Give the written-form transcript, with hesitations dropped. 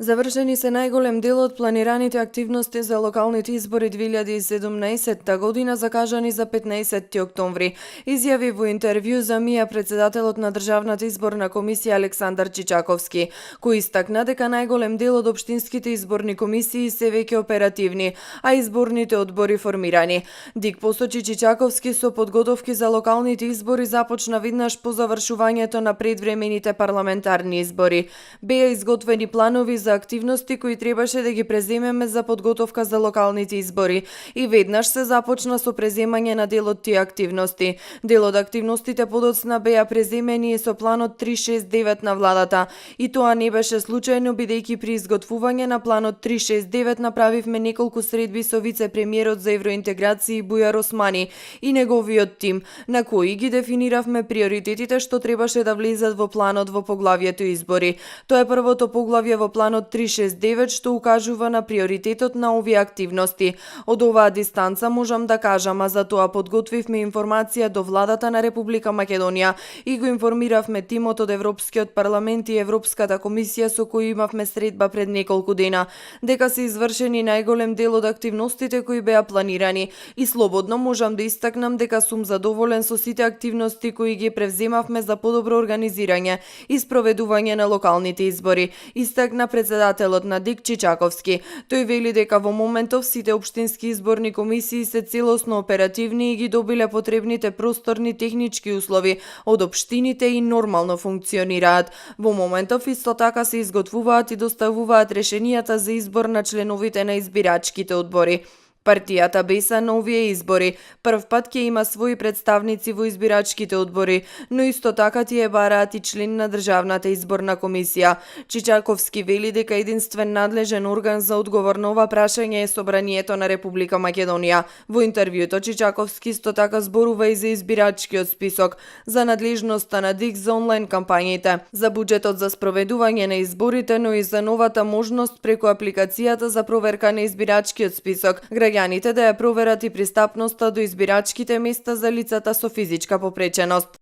Завршени се најголем дел од планираните активности за локалните избори 2017 година, закажани за 15 октомври. Изјави во интервју за МИА председателот на Државната изборна комисија Александар Чичаковски, кој истакна дека најголем дел од општинските изборни комисии се веќе оперативни, а изборните одбори формирани. Дик посочи Чичаковски со подготовки за локалните избори започна веднаш по завршувањето на предвремените парламентарни избори. Беа изготвени планови за активности кои требаше да ги преземеме за подготовка за локалните избори и веднаш се започна со преземање на дел од тие активности. Дел од активностите подоцна беа преземени и со планот 369 на владата, и тоа не беше случајно бидејќи при изготвување на планот 369 направивме неколку средби со вице-премиерот за евроинтеграција Бујар Османи и неговиот тим, на кои ги дефиниравме приоритетите што требаше да влезат во планот во поглавието избори. Тоа е првото поглавје во планот 369 што укажува на приоритетот на овие активности. Од оваа дистанца можам да кажам, а за тоа подготвивме информација до владата на Република Македонија и го информиравме тимот од Европскиот парламент и Европската комисија со кои имавме средба пред неколку дена, дека се извршени најголем дел од активностите кои беа планирани и слободно можам да истакнам дека сум задоволен со сите активности кои ги превземавме за подобро организирање и спроведување на локалните избори, истакна председателот на ДИК Чичаковски. Тој вели дека во моментов сите општински изборни комисии се целосно оперативни и ги добиле потребните просторни технички услови од општините и нормално функционираат. Во моментов исто така се изготвуваат и доставуваат решенијата за избор на членовите на избирачките одбори. Партијата БЕСА на овие избори прв пат ќе има своји представници во избирачките одбори, но исто така тие бараат и член на Државната изборна комисија. Чичаковски вели дека единствен надлежен орган за одговор на ова прашање е Собранието на Република Македонија. Во интервјуто Чичаковски исто така зборува и за избирачкиот список, за надлежноста на ДИК за онлайн кампањите, за буџетот за спроведување на изборите, но и за новата можност преку апликацијата за проверка на избирачкиот список, граѓаните да ја проверат и пристапноста до избирачките места за лицата со физичка попреченост.